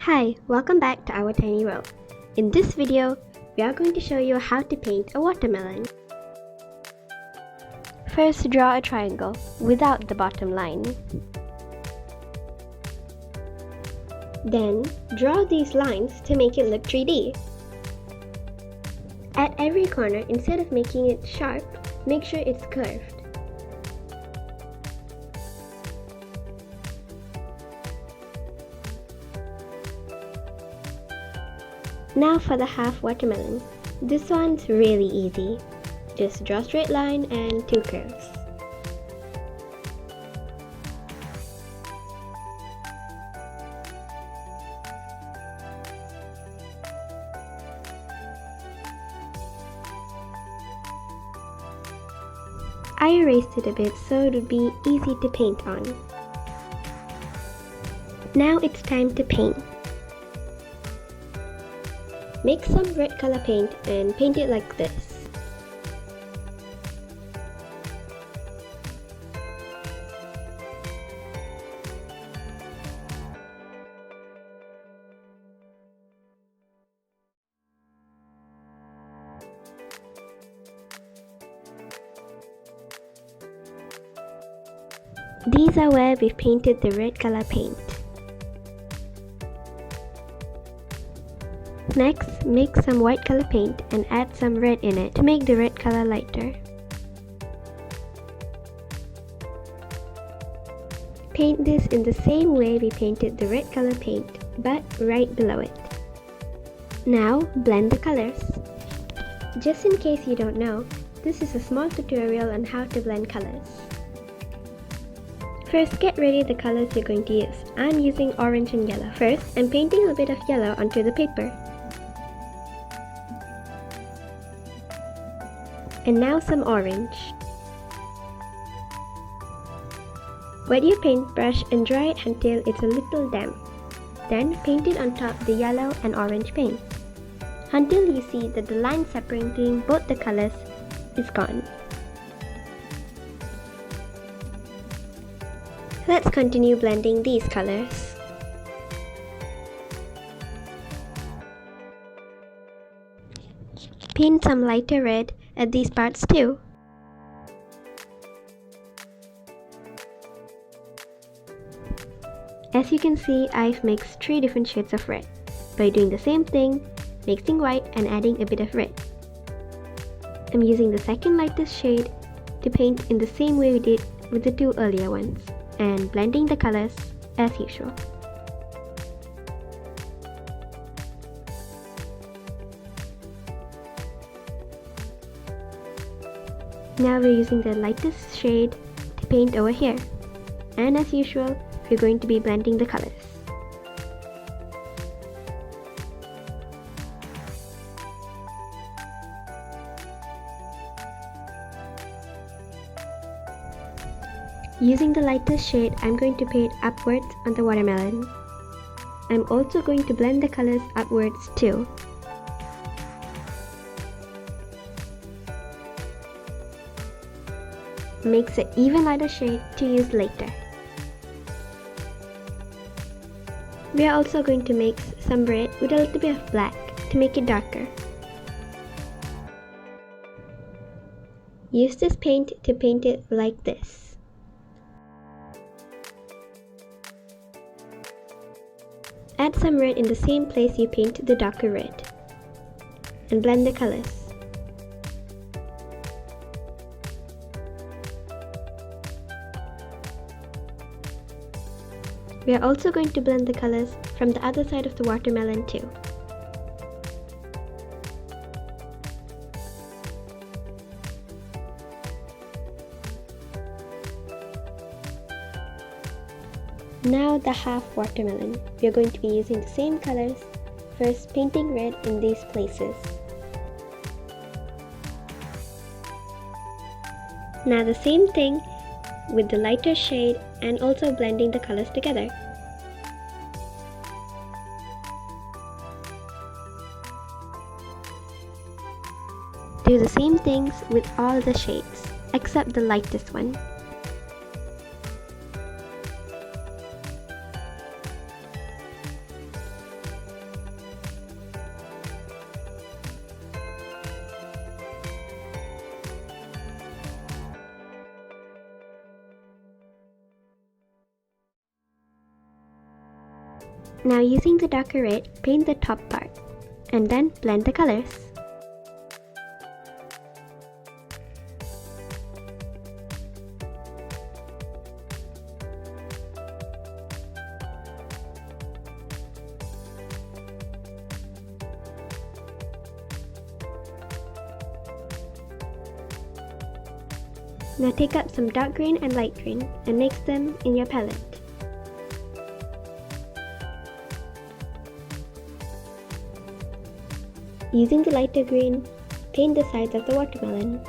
Hi, welcome back to our tiny world. In this video, we are going to show you how to paint a watermelon. First, draw a triangle without the bottom line. Then, draw these lines to make it look 3D. At every corner, instead of making it sharp, make sure it's curved. Now for the half watermelon. This one's really easy. Just draw a straight line and two curves. I erased it a bit so it would be easy to paint on. Now it's time to paint. Make some red color paint and paint it like this. These are where we've painted the red color paint. Next, mix some white color paint and add some red in it to make the red color lighter. Paint this in the same way we painted the red color paint, but right below it. Now, blend the colors. Just in case you don't know, this is a small tutorial on how to blend colors. First, get ready the colors you're going to use. I'm using orange and yellow. First, I'm painting a bit of yellow onto the paper. And now some orange. Wet your paintbrush and dry it until it's a little damp. Then paint it on top the yellow and orange paint until you see that the line separating both the colors is gone. Let's continue blending these colors. Paint some lighter red at these parts too. As you can see, I've mixed 3 different shades of red by doing the same thing, mixing white and adding a bit of red. I'm using the second lightest shade to paint in the same way we did with the 2 earlier ones, and blending the colors as usual. Now we're using the lightest shade to paint over here, and as usual, we're going to be blending the colors. Using the lightest shade, I'm going to paint upwards on the watermelon. I'm also going to blend the colors upwards too. Mix an even lighter shade to use later. We are also going to mix some red with a little bit of black to make it darker. Use this paint to paint it like this. Add some red in the same place you painted the darker red, and blend the colors. We are also going to blend the colors from the other side of the watermelon too. Now the half watermelon. We are going to be using the same colors, first painting red in these places. Now the same thing with the lighter shade and also blending the colors together. Do the same things with all the shades, except the lightest one. Now using the darker red, paint the top part, and then blend the colors. Now take up some dark green and light green and mix them in your palette. Using the lighter green, paint the sides of the watermelon.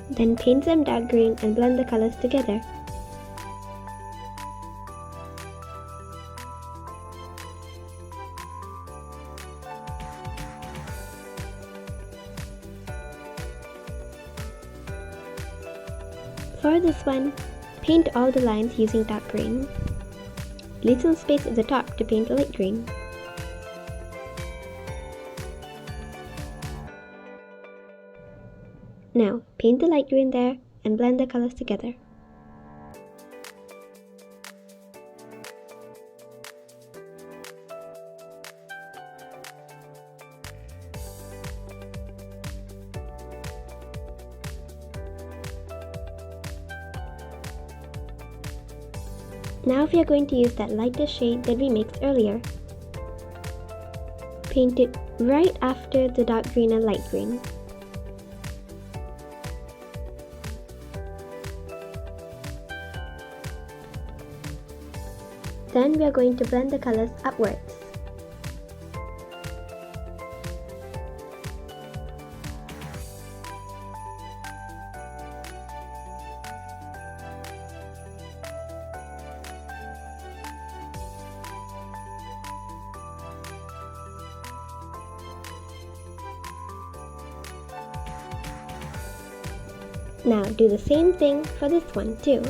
Then paint them dark green and blend the colors together. For this one, paint all the lines using dark green. Leave some space at the top to paint light green. Now, paint the light green there and blend the colors together. Now we are going to use that lighter shade that we mixed earlier. Paint it right after the dark green and light green. Then we are going to blend the colors upwards. Now do the same thing for this one too.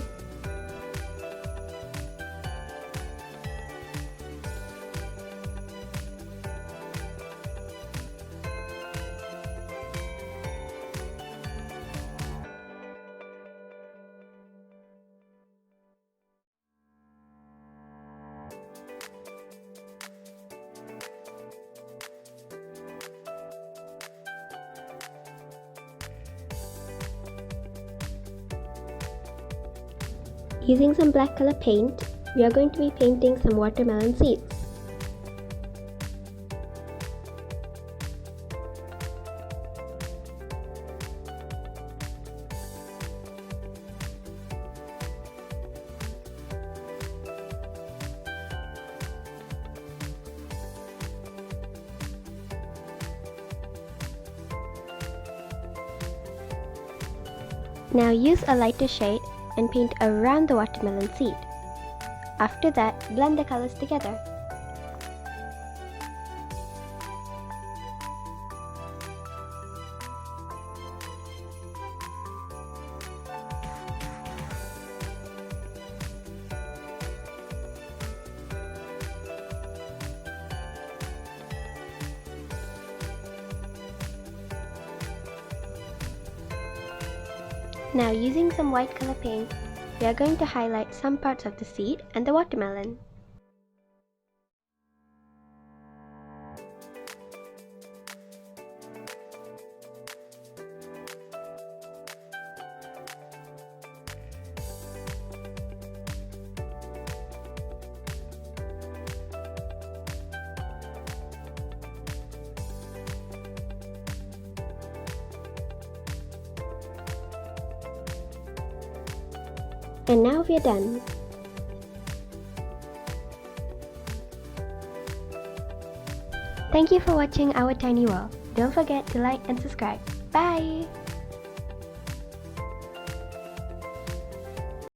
Using some black color paint, we are going to be painting some watermelon seeds. Now use a lighter shade and paint around the watermelon seed. After that, blend the colors together. Now using some white color paint, we are going to highlight some parts of the seed and the watermelon. And now we are done. Thank you for watching our tiny world. Don't forget to like and subscribe. Bye!